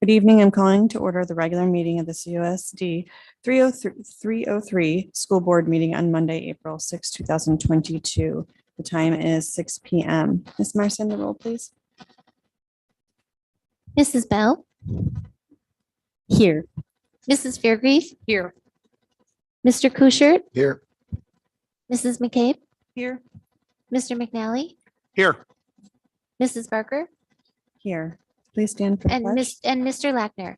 Good evening. I'm calling to order the regular meeting of the COSD 303 School Board meeting on Monday, April 6, 2022. The time is 6 p.m. Ms. Marson, the roll, please. Mrs. Bell, Here. Mrs. Fairgrieve, Here. Mr. Kuschert, Here. Mrs. McCabe, Here. Mr. McNally, Here. Mrs. Barker, Here. Please stand for the and pledge. Mr. Lackner.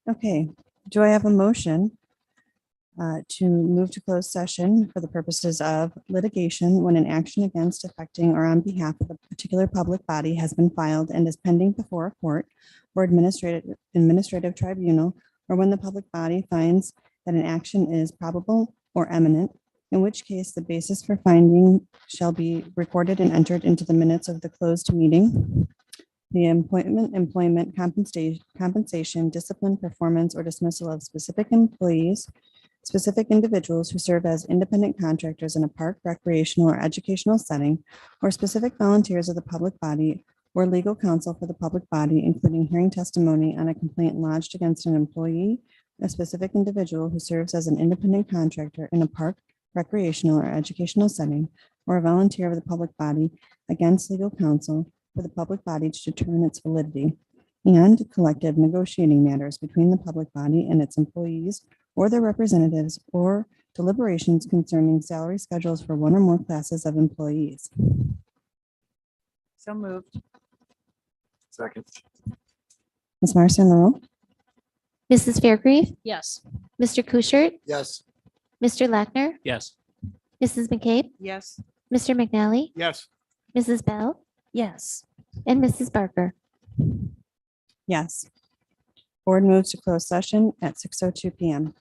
Okay. Do I have a motion to move to closed session for the purposes of litigation when an action against, affecting, or on behalf of a particular public body has been filed and is pending before a court or administrative tribunal, or when the public body finds that an action is probable or imminent, in which case the basis for finding shall be recorded and entered into the minutes of the closed meeting. The employment, compensation, discipline, performance, or dismissal of specific employees, specific individuals who serve as independent contractors in a park, recreational, or educational setting, or specific volunteers of the public body or legal counsel for the public body, including hearing testimony on a complaint lodged against an employee, a specific individual who serves as an independent contractor in a park, recreational, or educational setting, or a volunteer of the public body against legal counsel for the public body to determine its validity, and collective negotiating matters between the public body and its employees or their representatives, or deliberations concerning salary schedules for one or more classes of employees. So moved. Second. Ms. Marson, the roll. Mrs. Fairgrieve, Yes. Mr. Kuschert, Yes. Mr. Lackner, Yes. Mrs. McCabe, Yes. Mr. McNally, Yes. Mrs. Bell, Yes. and Mrs. Barker. Yes. Board moves to closed session at 6:02 p.m.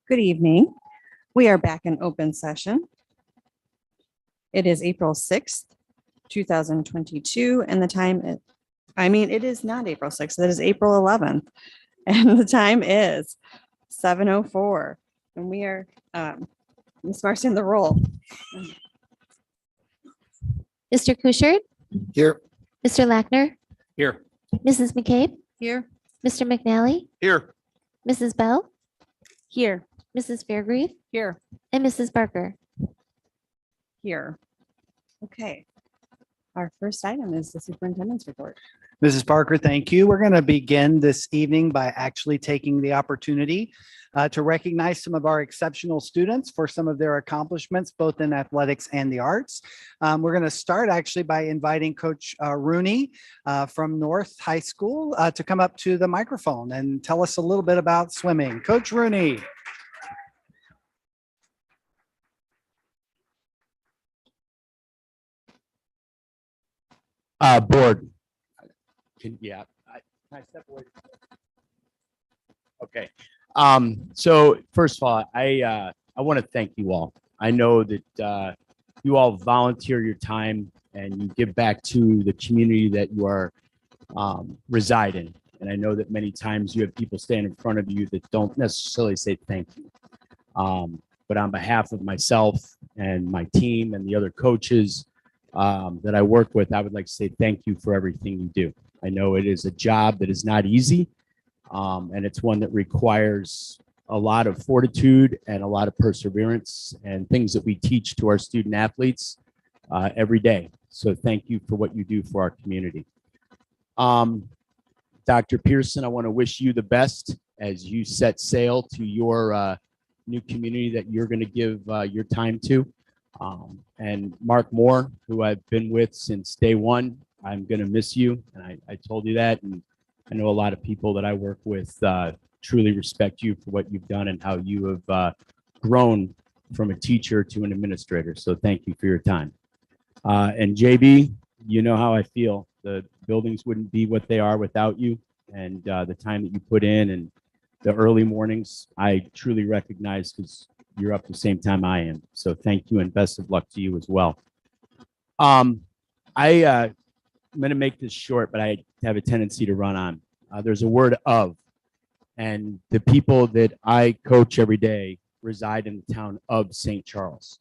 Good evening. We are back in open session. It is April 6th, 2022, and the time is, it is not April 6th, it is April 11th, and the time is 7:04. And we are, Ms. Marcy, the roll. Mr. Kuschert, Here. Mr. Lackner, Here. Mrs. McCabe, Here. Mr. McNally, Here. Mrs. Bell, Here. Mrs. Fairgrieve, Here. and Mrs. Barker. Here. Okay. Our first item is the superintendent's report. Mrs. Parker, thank you. We're going to begin this evening by actually taking the opportunity to recognize some of our exceptional students for some of their accomplishments, both in athletics and the arts. We're going to start actually by inviting Coach Rooney from North High School to come up to the microphone and tell us a little bit about swimming. Coach Rooney. Board. Can I step away? Okay. So first of all, I want to thank you all. I know that you all volunteer your time and you give back to the community that you are reside in. And I know that many times you have people stand in front of you that don't necessarily say thank you. But on behalf of myself and my team and the other coaches that I work with, I would like to say thank you for everything you do. I know it is a job that is not easy, and it's one that requires a lot of fortitude and a lot of perseverance and things that we teach to our student athletes every day. So thank you for what you do for our community. Dr. Pearson, I want to wish you the best as you set sail to your new community that you're going to give your time to. And Mark Moore, who I've been with since day one, I'm going to miss you. And I told you that. And I know a lot of people that I work with truly respect you for what you've done and how you have grown from a teacher to an administrator. So thank you for your time. And JB, you know how I feel. The buildings wouldn't be what they are without you. And the time that you put in and the early mornings, I truly recognize because you're up the same time I am. So thank you and best of luck to you as well. I'm going to make this short, but I have a tendency to run on. There's a word of, and the people that I coach every day reside in the town of St. Charles.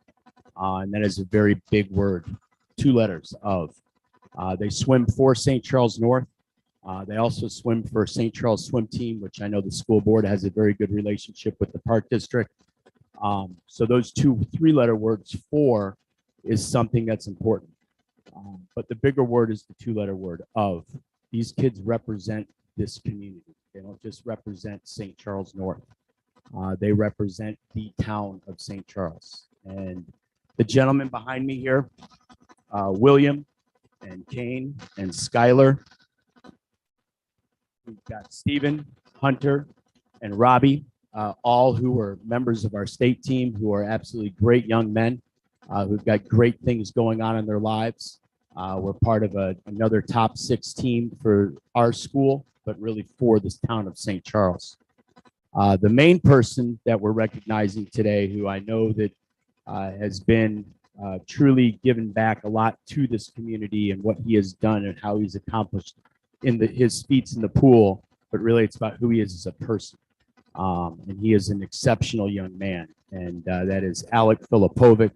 And that is a very big word, 2 letters of. They swim for St. Charles North. They also swim for St. Charles swim team, which I know the school board has a very good relationship with the Park District. So those 2 3-letter words for is something that's important. But the bigger word is the 2-letter word of. These kids represent this community. They don't just represent St. Charles North. They represent the town of St. Charles. And the gentleman behind me here, William and Kane and Skylar. We've got Stephen, Hunter, and Robbie, all who are members of our state team, who are absolutely great young men, who've got great things going on in their lives. We're part of another top 6 team for our school, but really for this town of St. Charles. The main person that we're recognizing today, who I know that has been truly given back a lot to this community and what he has done and how he's accomplished in his feats in the pool, but really it's about who he is as a person. And he is an exceptional young man, and that is Alec Filipovic,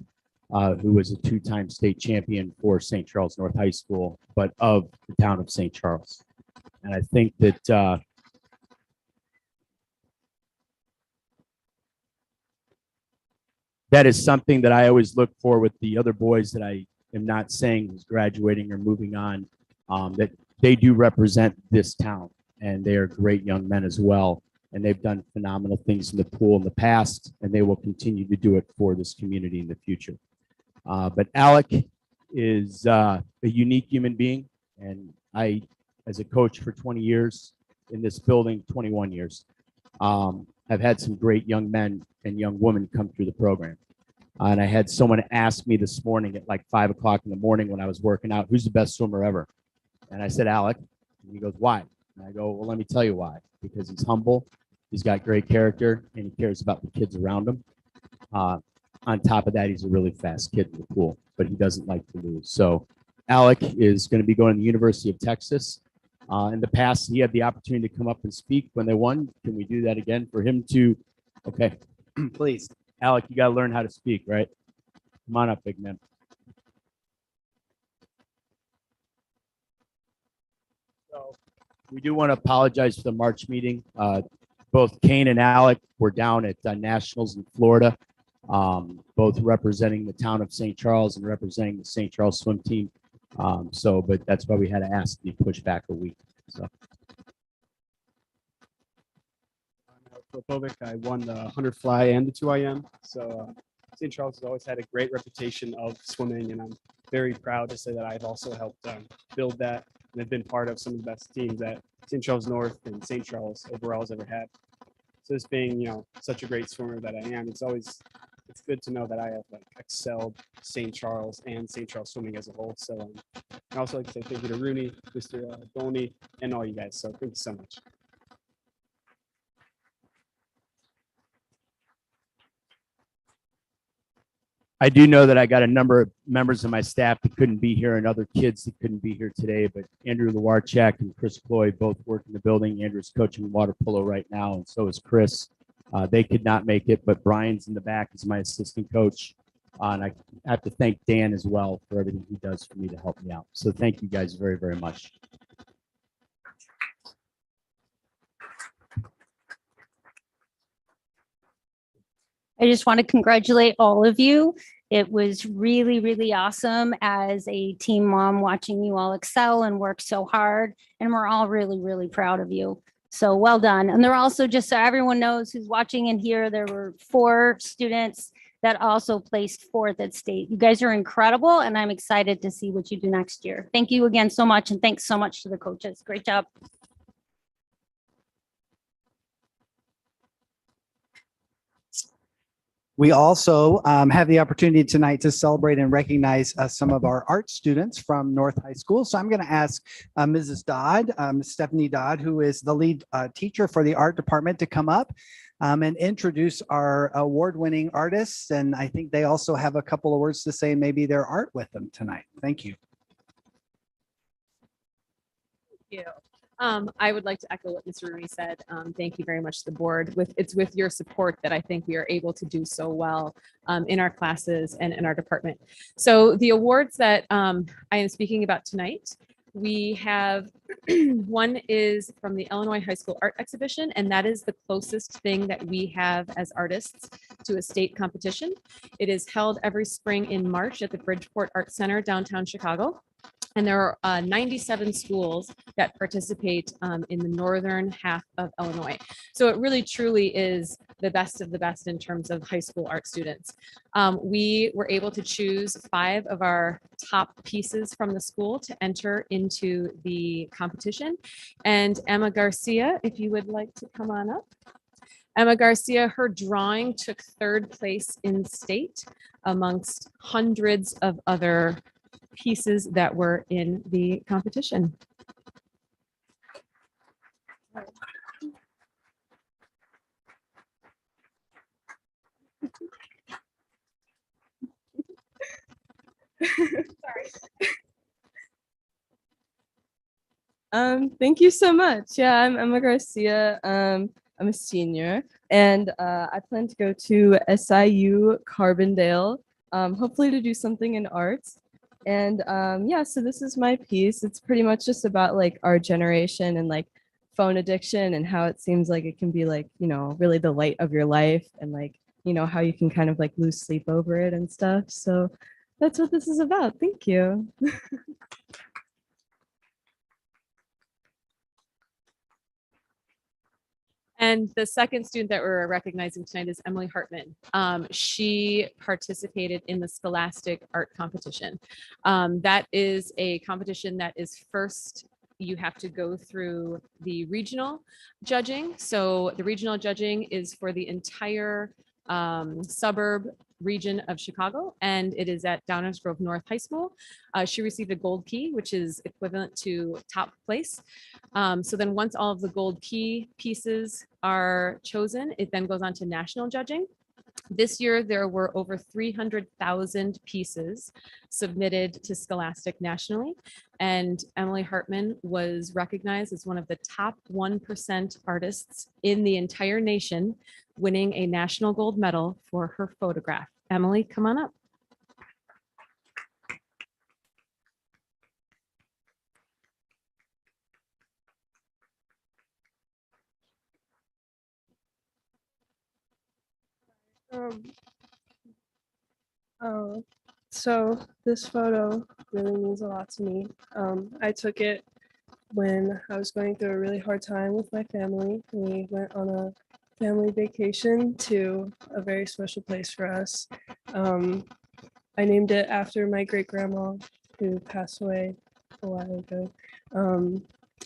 who was a 2-time state champion for St. Charles North High School, but of the town of St. Charles. And I think that that is something that I always look for with the other boys that I am not saying is graduating or moving on, that they do represent this town, and they are great young men as well. And they've done phenomenal things in the pool in the past, and they will continue to do it for this community in the future. But Alec is a unique human being, and I, as a coach for 20 years in this building, 21 years, have had some great young men and young women come through the program. And I had someone ask me this morning at like 5 o'clock in the morning when I was working out, who's the best swimmer ever? And I said, Alec. And he goes, why? And I go, well, let me tell you why. Because he's humble, He's got great character and he cares about the kids around him. On top of that, he's a really fast kid in the pool, but he doesn't like to lose. So Alec is going to be going to the University of Texas. In the past, he had the opportunity to come up and speak when they won. Can we do that again for him to? Okay, Please. Alec, you got to learn how to speak, right? Come on up, big man. So we do want to apologize for the March meeting. Both Kane and Alec were down at Nationals in Florida, both representing the town of St. Charles and representing the St. Charles swim team. But that's why we had to ask to be pushed back a week. So. Popovic. I won the 100 fly and the 2 IM. So St. Charles has always had a great reputation of swimming, and I'm very proud to say that I've also helped build that and have been part of some of the best teams that St. Charles North and St. Charles overall has ever had. So this being, such a great swimmer that I am, it's good to know that I have excelled St. Charles and St. Charles swimming as a whole. So I also like to say thank you to Rooney, Mr. Dolney, and all you guys. So thank you so much. I do know that I got a number of members of my staff that couldn't be here and other kids that couldn't be here today, but Andrew Lewarchak and Chris Cloy both work in the building. Andrew's coaching water polo right now, and so is Chris. They could not make it, but Brian's in the back as my assistant coach. And I have to thank Dan as well for everything he does for me to help me out. So thank you guys very, very much. I just want to congratulate all of you. It was really, really awesome as a team mom watching you all excel and work so hard. And we're all really, really proud of you. So well done. And there are also, just so everyone knows who's watching in here, there were 4 students that also placed 4th at state. You guys are incredible, and I'm excited to see what you do next year. Thank you again so much, and thanks so much to the coaches. Great job. We also have the opportunity tonight to celebrate and recognize some of our art students from North High School. So I'm going to ask Mrs. Dodd, Stephanie Dodd, who is the lead teacher for the art department, to come up and introduce our award-winning artists. And I think they also have a couple of words to say, maybe their art with them tonight. Thank you. Thank you. I would like to echo what Mr. Rooney said. Thank you very much to the board. It's with your support that I think we are able to do so well in our classes and in our department. So the awards that I am speaking about tonight, we have one is from the Illinois High School Art Exhibition, and that is the closest thing that we have as artists to a state competition. It is held every spring in March at the Bridgeport Art Center, downtown Chicago. And there are 97 schools that participate in the northern half of Illinois. So it really truly is the best of the best in terms of high school art students. We were able to choose 5 of our top pieces from the school to enter into the competition. And Emma Garcia, if you would like to come on up. Emma Garcia, her drawing took 3rd place in state amongst hundreds of other pieces that were in the competition. Thank you so much. Yeah, I'm Emma Garcia. I'm a senior, and I plan to go to SIU Carbondale, hopefully to do something in arts. And yeah, so this is my piece. It's pretty much just about like our generation and like phone addiction and how it seems like it can be like, really the light of your life, and like, how you can kind of like lose sleep over it and stuff. So that's what this is about. Thank you. And the second student that we're recognizing tonight is Emily Hartman. She participated in the Scholastic Art Competition. That is a competition that is first, you have to go through the regional judging. So the regional judging is for the entire suburb region of Chicago, and it is at Downers Grove North High School. She received a gold key, which is equivalent to top place. So then once all of the gold key pieces are chosen, it then goes on to national judging. This year, there were over 300,000 pieces submitted to Scholastic nationally, and Emily Hartman was recognized as one of the top 1% artists in the entire nation, winning a national gold medal for her photograph. Emily, come on up. So this photo really means a lot to me. I took it when I was going through a really hard time with my family. We went on a family vacation to a very special place for us. I named it after my great grandma who passed away a while ago.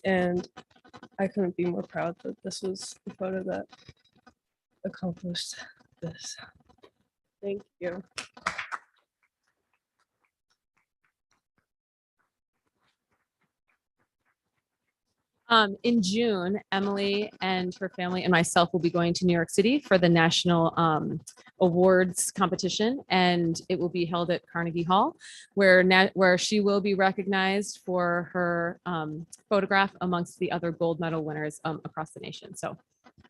And I couldn't be more proud that this was the photo that accomplished this. Thank you. In June, Emily and her family and myself will be going to New York City for the national awards competition, and it will be held at Carnegie Hall, where she will be recognized for her photograph amongst the other gold medal winners across the nation. So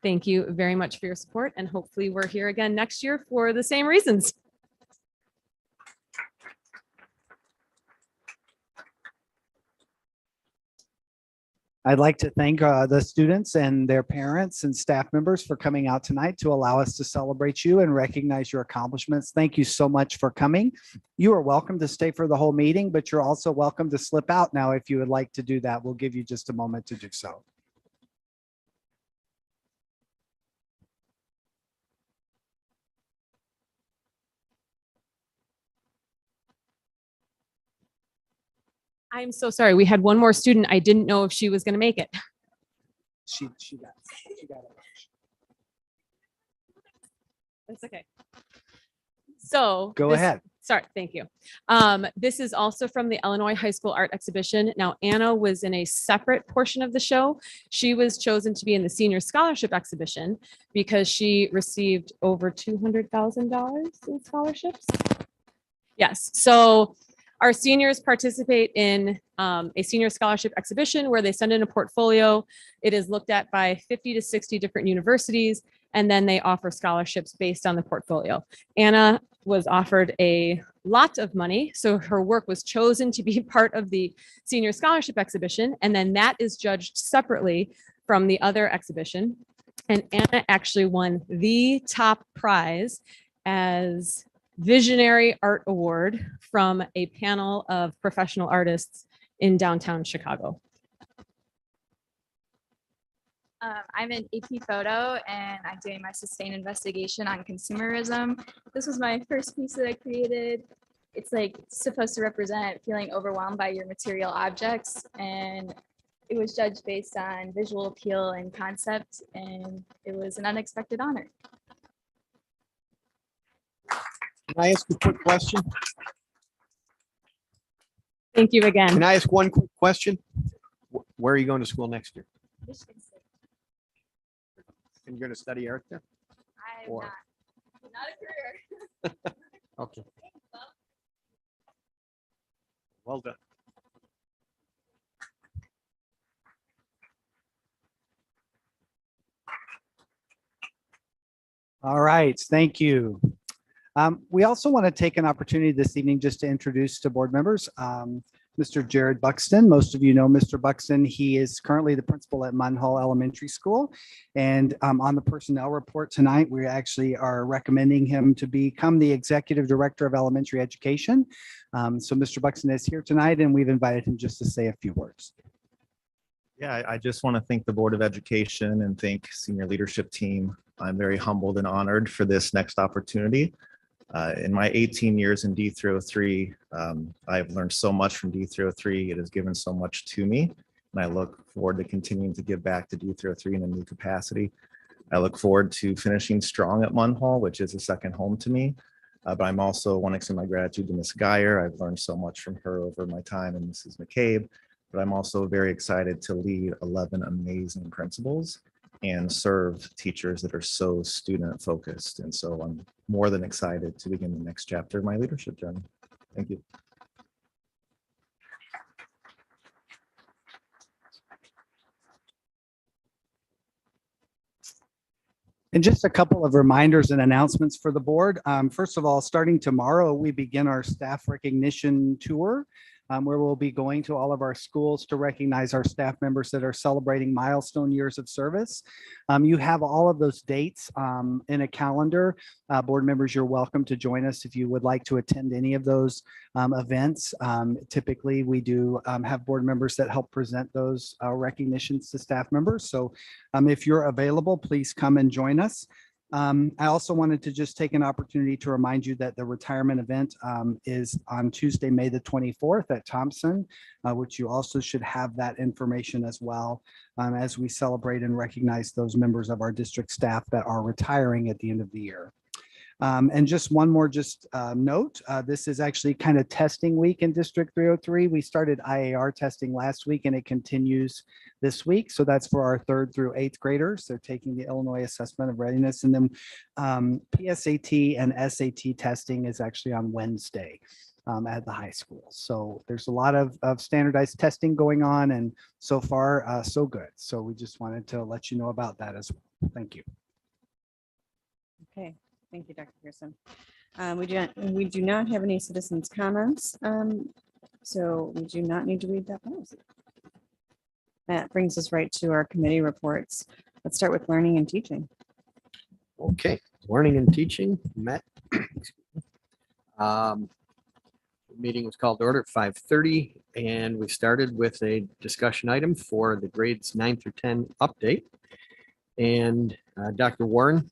thank you very much for your support, and hopefully we're here again next year for the same reasons. I'd like to thank the students and their parents and staff members for coming out tonight to allow us to celebrate you and recognize your accomplishments. Thank you so much for coming. You are welcome to stay for the whole meeting, but you're also welcome to slip out now if you would like to do that. We'll give you just a moment to do so. I'm so sorry. We had one more student. I didn't know if she was going to make it. She got it. That's okay. So Go ahead. Sorry, thank you. This is also from the Illinois High School Art Exhibition. Now, Anna was in a separate portion of the show. She was chosen to be in the Senior Scholarship Exhibition because she received over $200,000 in scholarships. Yes, so our seniors participate in a senior scholarship exhibition where they send in a portfolio. It is looked at by 50 to 60 different universities, and then they offer scholarships based on the portfolio. Anna was offered a lot of money, so her work was chosen to be part of the senior scholarship exhibition, and then that is judged separately from the other exhibition. And Anna actually won the top prize as Visionary Art Award from a panel of professional artists in downtown Chicago. I'm in AP Photo and I'm doing my sustained investigation on consumerism. This was my first piece that I created. It's like supposed to represent feeling overwhelmed by your material objects, and it was judged based on visual appeal and concept, and it was an unexpected honor. Can I ask a quick question? Thank you again. Can I ask one quick question? Where are you going to school next year? Michigan State. And you're going to study art there? I'm Or- not a career. Okay. Well done. All right, thank you. We also want to take an opportunity this evening just to introduce to board members Mr. Jared Buxton. Most of you know Mr. Buxton. He is currently the principal at Munhall Elementary School. And on the personnel report tonight, we actually are recommending him to become the Executive Director of Elementary Education. So Mr. Buxton is here tonight, and we've invited him just to say a few words. Yeah, I just want to thank the Board of Education and thank senior leadership team. I'm very humbled and honored for this next opportunity. In my 18 years in D303, I've learned so much from D303. It has given so much to me, and I look forward to continuing to give back to D303 in a new capacity. I look forward to finishing strong at Munhall, which is a second home to me. But I'm also want to extend my gratitude to Ms. Geyer. I've learned so much from her over my time, and Mrs. McCabe. But I'm also very excited to lead 11 amazing principals and serve teachers that are so student focused. And so I'm more than excited to begin the next chapter of my leadership journey. Thank you. And just a couple of reminders and announcements for the board. First of all, starting tomorrow, we begin our staff recognition tour, where we'll be going to all of our schools to recognize our staff members that are celebrating milestone years of service. You have all of those dates in a calendar. Board members, you're welcome to join us if you would like to attend any of those events. Typically, we do have board members that help present those recognitions to staff members. So if you're available, please come and join us. I also wanted to just take an opportunity to remind you that the retirement event is on Tuesday, May the 24th at Thompson, which you also should have that information as well as we celebrate and recognize those members of our district staff that are retiring at the end of the year. And just one more note, this is actually kind of testing week in District 303. We started IAR testing last week and it continues this week. So that's for our 3rd through 8th graders. They're taking the Illinois Assessment of Readiness, and then PSAT and SAT testing is actually on Wednesday at the high school. So there's a lot of standardized testing going on, and so far so good. So we just wanted to let you know about that as well. Thank you. Okay. Thank you, Dr. Pearson. We do not have any citizens' comments, so we do not need to read that policy. That brings us right to our committee reports. Let's start with learning and teaching. Okay, learning and teaching met. The meeting was called to order at 5:30, and we started with a discussion item for the grades 9 through 10 update. And Dr. Warren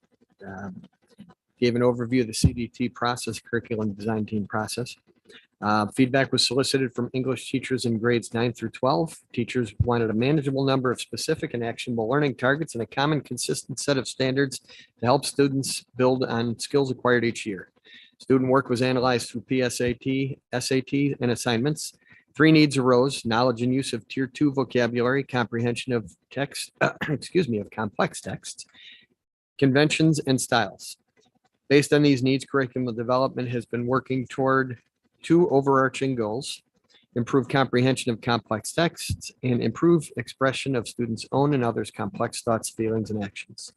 gave an overview of the CDT process, curriculum design team process. Feedback was solicited from English teachers in grades 9 through 12. Teachers wanted a manageable number of specific and actionable learning targets and a common, consistent set of standards to help students build on skills acquired each year. Student work was analyzed through PSAT, SAT, and assignments. 3 needs arose: knowledge and use of Tier 2 vocabulary, comprehension of text, of complex texts, conventions, and styles. Based on these needs, curriculum development has been working toward 2 overarching goals: improve comprehension of complex texts and improve expression of students' own and others' complex thoughts, feelings, and actions.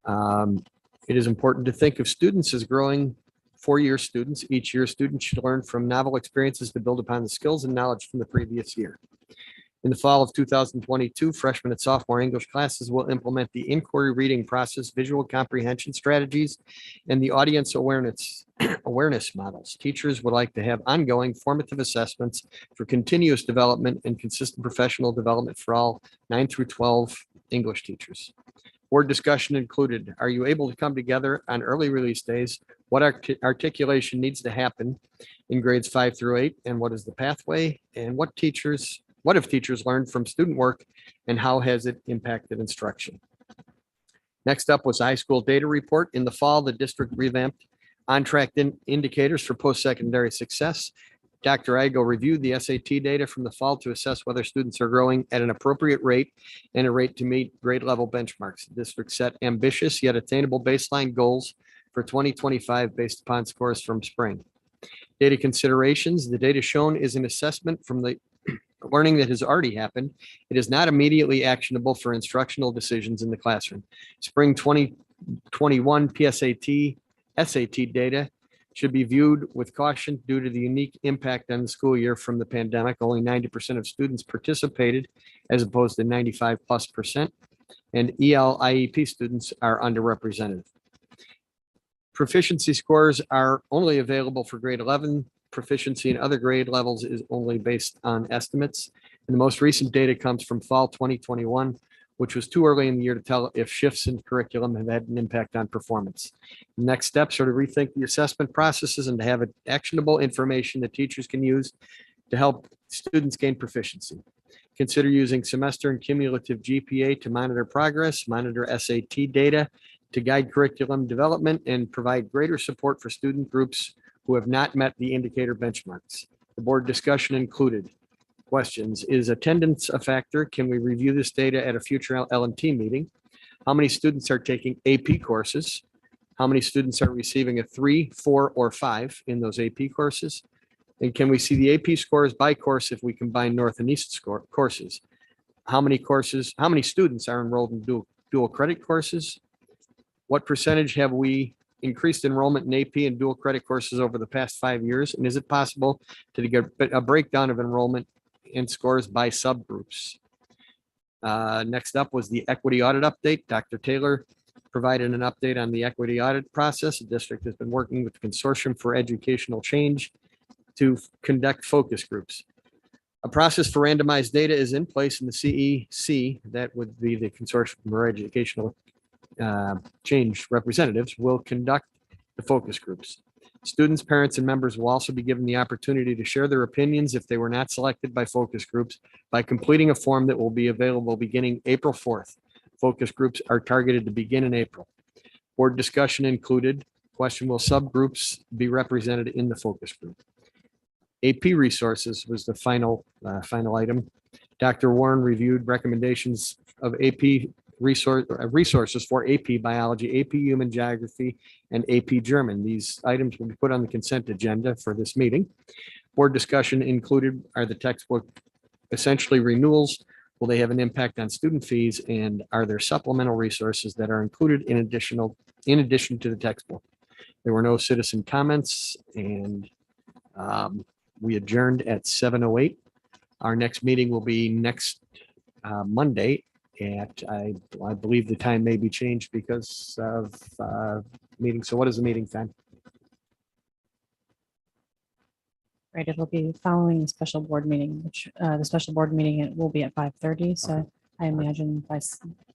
It is important to think of students as growing 4-year students. Each year, students should learn from novel experiences to build upon the skills and knowledge from the previous year. In the fall of 2022, freshman and sophomore English classes will implement the inquiry reading process, visual comprehension strategies, and the audience awareness models. Teachers would like to have ongoing formative assessments for continuous development and consistent professional development for all 9 through 12 English teachers. Board discussion included: are you able to come together on early release days? What articulation needs to happen in grades 5 through 8? And what is the pathway? And what have teachers learned from student work, and how has it impacted instruction? Next up was high school data report. In the fall, the district revamped on-track indicators for post-secondary success. Dr. Igo reviewed the SAT data from the fall to assess whether students are growing at an appropriate rate and a rate to meet grade level benchmarks. The district set ambitious yet attainable baseline goals for 2025 based upon scores from spring. Data considerations: the data shown is an assessment from the learning that has already happened. It is not immediately actionable for instructional decisions in the classroom. Spring 2021 PSAT, SAT data should be viewed with caution due to the unique impact on the school year from the pandemic. Only 90% of students participated as opposed to 95+%, and EL/IEP students are underrepresented. Proficiency scores are only available for grade 11. Proficiency in other grade levels is only based on estimates. And the most recent data comes from fall 2021, which was too early in the year to tell if shifts in curriculum have had an impact on performance. Next steps are to rethink the assessment processes and to have actionable information that teachers can use to help students gain proficiency. Consider using semester and cumulative GPA to monitor progress, monitor SAT data, to guide curriculum development, and provide greater support for student groups who have not met the indicator benchmarks. The board discussion included questions. Is attendance a factor? Can we review this data at a future LMT meeting? How many students are taking AP courses? How many students are receiving a 3, 4, or 5 in those AP courses? And can we see the AP scores by course if we combine North and East courses? How many students are enrolled in dual credit courses? What percentage have we increased enrollment in AP and dual credit courses over the past 5 years? And is it possible to get a breakdown of enrollment and scores by subgroups? Next up was the equity audit update. Dr. Taylor provided an update on the equity audit process. The district has been working with the Consortium for Educational Change to conduct focus groups. A process for randomized data is in place in the CEC. That would be the Consortium for Educational Change representatives will conduct the focus groups. Students, parents, and members will also be given the opportunity to share their opinions if they were not selected by focus groups by completing a form that will be available beginning April 4th. Focus groups are targeted to begin in April. Board discussion included question, will subgroups be represented in the focus group? AP resources was the final item. Dr. Warren reviewed recommendations of AP resources for AP Biology, AP Human Geography, and AP German. These items will be put on the consent agenda for this meeting. Board discussion included are the textbook essentially renewals. Will they have an impact on student fees? And are there supplemental resources that are included in addition to the textbook? There were no citizen comments, and we adjourned at 7:08. Our next meeting will be next Monday at, I believe the time may be changed because of meeting. So what is the meeting time? Right, it'll be following the special board meeting, which the special board meeting it will be at 5:30. So I imagine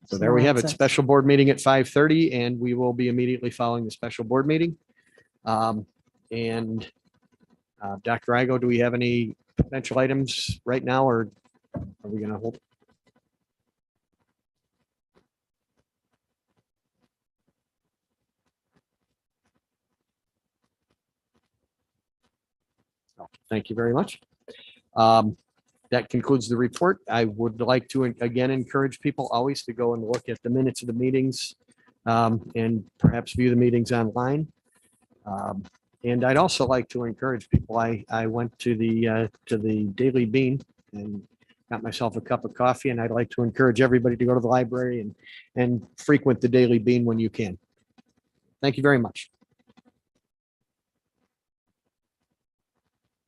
So there we have it. Special board meeting at 5:30, and we will be immediately following the special board meeting. Dr. Igo, do we have any potential items right now, or are we going to hold? Thank you very much. That concludes the report. I would like to again encourage people always to go and look at the minutes of the meetings and perhaps view the meetings online. And I'd also like to encourage people. I went to the Daily Bean and got myself a cup of coffee, and I'd like to encourage everybody to go to the library and frequent the Daily Bean when you can. Thank you very much.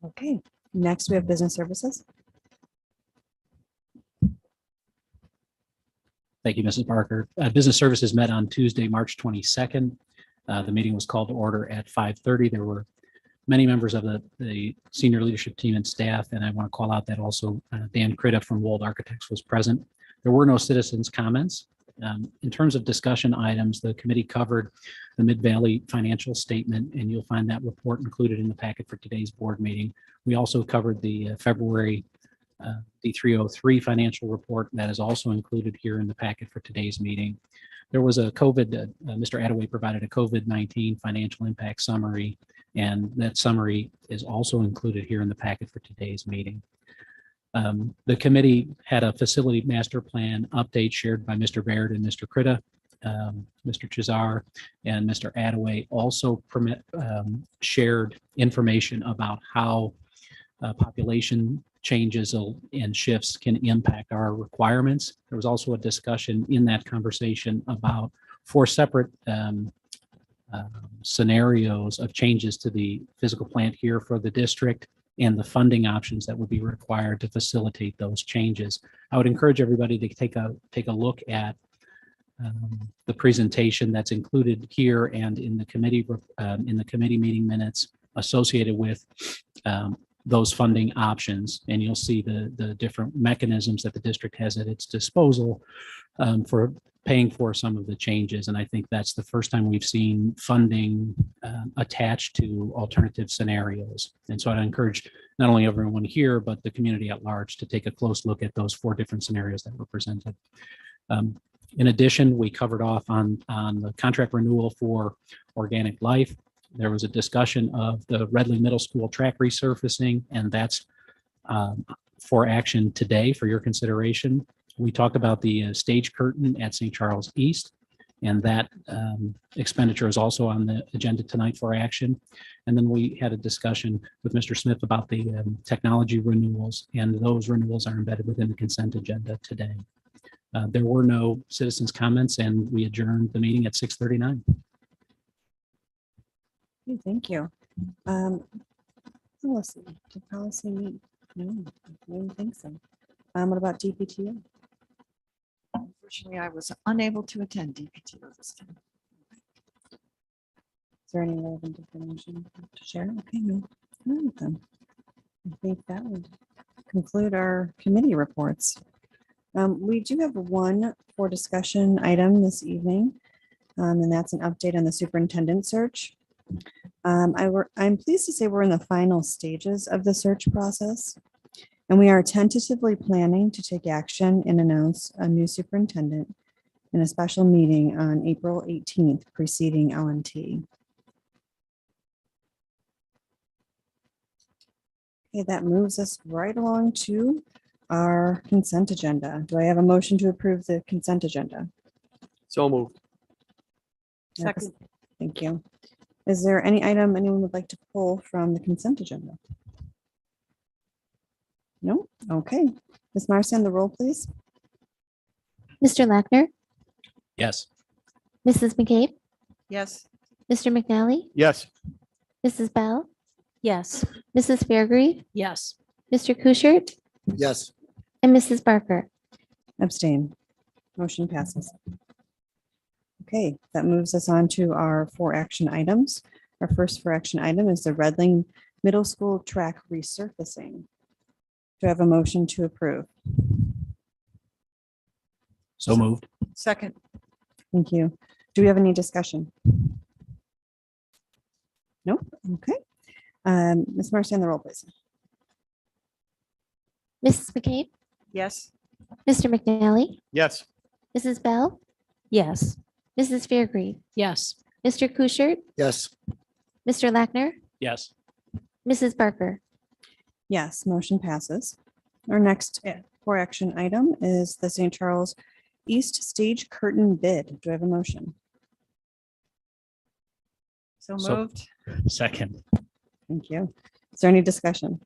Okay, next we have business services. Thank you, Mrs. Barker. Business Services met on Tuesday, March 22nd. The meeting was called to order at 5:30. There were many members of the senior leadership team and staff, and I want to call out that also Dan Critta from Wold Architects was present. There were no citizens' comments. In terms of discussion items, the committee covered the Mid-Valley financial statement, and you'll find that report included in the packet for today's board meeting. We also covered the February D303 financial report that is also included here in the packet for today's meeting. There was a Mr. Attaway provided a COVID-19 financial impact summary, and that summary is also included here in the packet for today's meeting. The committee had a facility master plan update shared by Mr. Baird and Mr. Critta. Mr. Chazar and Mr. Attaway also shared information about how population changes and shifts can impact our requirements. There was also a discussion in that conversation about 4 separate scenarios of changes to the physical plant here for the district and the funding options that would be required to facilitate those changes. I would encourage everybody to take a look at the presentation that's included here and in the committee meeting minutes associated with those funding options, and you'll see the different mechanisms that the district has at its disposal for paying for some of the changes. And I think that's the first time we've seen funding attached to alternative scenarios. And so I'd encourage not only everyone here, but the community at large to take a close look at those 4 different scenarios that were presented. In addition, we covered off on the contract renewal for Organic Life. There was a discussion of the Redley Middle School track resurfacing, and that's for action today for your consideration. We talked about the stage curtain at St. Charles East, and that expenditure is also on the agenda tonight for action. And then we had a discussion with Mr. Smith about the technology renewals, and those renewals are embedded within the consent agenda today. There were no citizens' comments, and we adjourned the meeting at 6:39. Okay, thank you. Policy, did policy meet? No, I don't think so. What about DPTO? Unfortunately, I was unable to attend DPTO this time. Is there any relevant information to share? Okay, no. All right, then. I think that would conclude our committee reports. We do have one for discussion item this evening, and that's an update on the superintendent search. I'm pleased to say we're in the final stages of the search process, and we are tentatively planning to take action and announce a new superintendent in a special meeting on April 18th preceding LNT. Okay, that moves us right along to our consent agenda. Do I have a motion to approve the consent agenda? So moved. Second. Thank you. Is there any item anyone would like to pull from the consent agenda? No? Okay. Ms. Marson, the roll, please. Mr. Lackner, Yes. Mrs. McCabe, Yes. Mr. McNally, Yes. Mrs. Bell, Yes. Mrs. Fairgrave, Yes. Mr. Kuschert, Yes. and Mrs. Barker. Abstain. Motion passes. Okay, that moves us on to our 4 action items. Our first 4 action item is the Redling Middle School track resurfacing. Do I have a motion to approve? So moved. Second. Thank you. Do we have any discussion? No? Okay. Ms. Marcy, on the roll, please. Mrs. McCabe, Yes. Mr. McNally, Yes. Mrs. Bell, Yes. Mrs. Fairgrave, Yes. Mr. Kuschert, Yes. Mr. Lackner, Yes. Mrs. Barker. Yes, motion passes. Our next 4 action item is the St. Charles East Stage Curtain bid. Do I have a motion? So So- moved. Second. Thank you. Is there any discussion?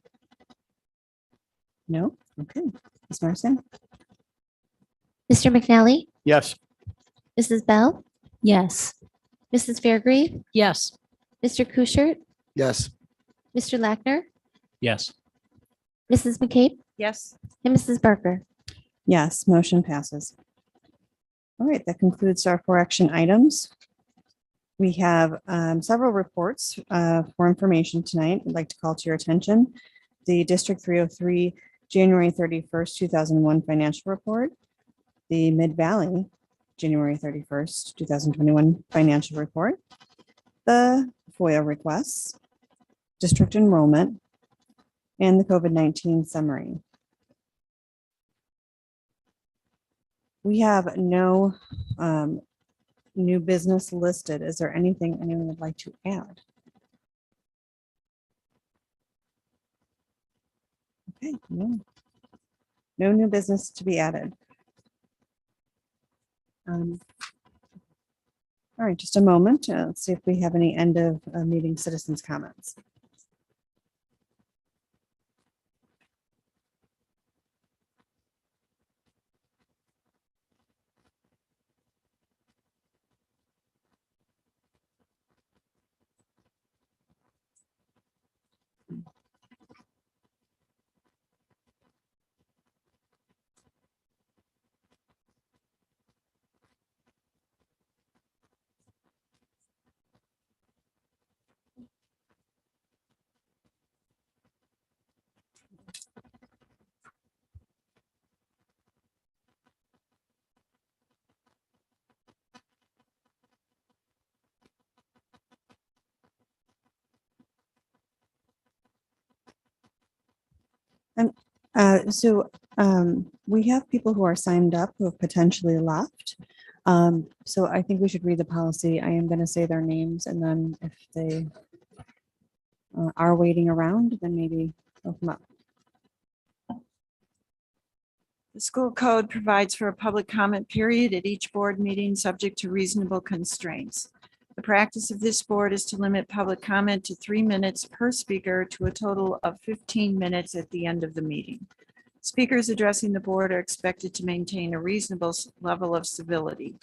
No? Okay. Ms. Marson? Mr. McNally, Yes. Mrs. Bell, Yes. Mrs. Fairgrave, Yes. Mr. Kuschert, Yes. Mr. Lackner, Yes. Mrs. McCabe, Yes. and Mrs. Barker. Yes, motion passes. All right, that concludes our 4 action items. We have several reports for information tonight. I'd like to call to your attention. The District 303 January 31st, 2001 financial report, the Mid-Valley January 31st, 2021 financial report, the FOIA requests, district enrollment, and the COVID-19 summary. We have no new business listed. Is there anything anyone would like to add? Okay, no. No new business to be added. All right, just a moment. Let's see if we have any end of meeting citizens comments. We have people who are signed up who have potentially left. So I think we should read the policy. I am going to say their names, and then if they are waiting around, then maybe they'll come up. The school code provides for a public comment period at each board meeting, subject to reasonable constraints. The practice of this board is to limit public comment to 3 minutes per speaker to a total of 15 minutes at the end of the meeting. Speakers addressing the board are expected to maintain a reasonable level of civility.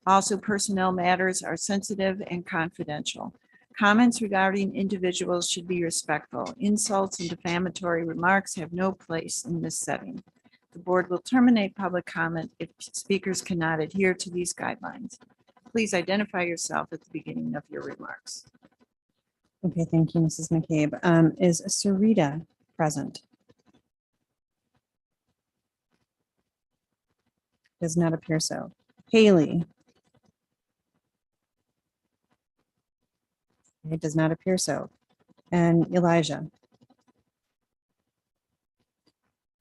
Also, personnel matters are sensitive and confidential. Comments regarding individuals should be respectful. Insults and defamatory remarks have no place in this setting. The board will terminate public comment if speakers cannot adhere to these guidelines. Please identify yourself at the beginning of your remarks. Okay, thank you, Mrs. McCabe. Is Sarita present? Does not appear so. Haley? It does not appear so. And Elijah?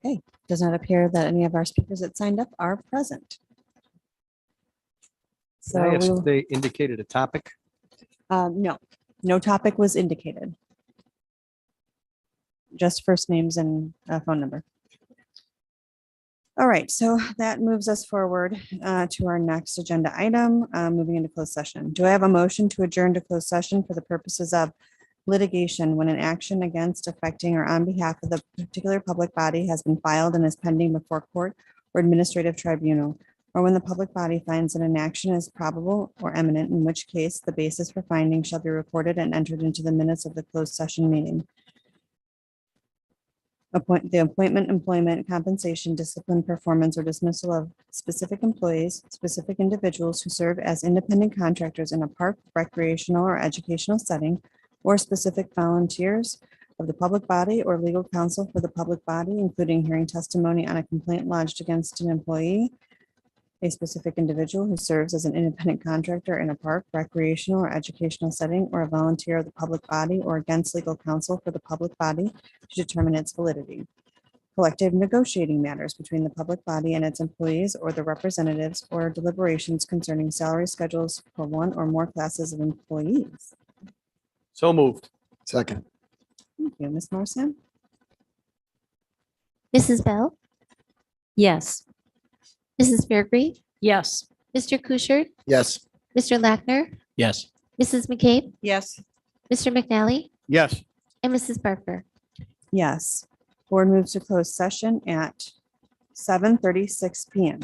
Okay, does not appear that any of our speakers that signed up are present. Can I ask So, if they indicated a topic? no topic was indicated. Just first names and phone number. All right, so that moves us forward to our next agenda item, moving into closed session. Do I have a motion to adjourn to closed session for the purposes of litigation when an action against, affecting, or on behalf of the particular public body has been filed and is pending before court or administrative tribunal, or when the public body finds that an action is probable or imminent, in which case the basis for finding shall be recorded and entered into the minutes of the closed session meeting. The appointment, employment, compensation, discipline, performance, or dismissal of specific employees, specific individuals who serve as independent contractors in a park, recreational, or educational setting, or specific volunteers of the public body or legal counsel for the public body, including hearing testimony on a complaint lodged against an employee, a specific individual who serves as an independent contractor in a park, recreational, or educational setting, or a volunteer of the public body, or against legal counsel for the public body to determine its validity. Collective negotiating matters between the public body and its employees or the representatives, or deliberations concerning salary schedules for one or more classes of employees. So moved. Second. Thank you, Ms. Marson. Mrs. Bell, Yes. Mrs. Fairgrave, Yes. Mr. Kuschert, Yes. Mr. Lackner, Yes. Mrs. McCabe, Yes. Mr. McNally, Yes. and Mrs. Barker. Yes. Board moves to closed session at 7:36 PM.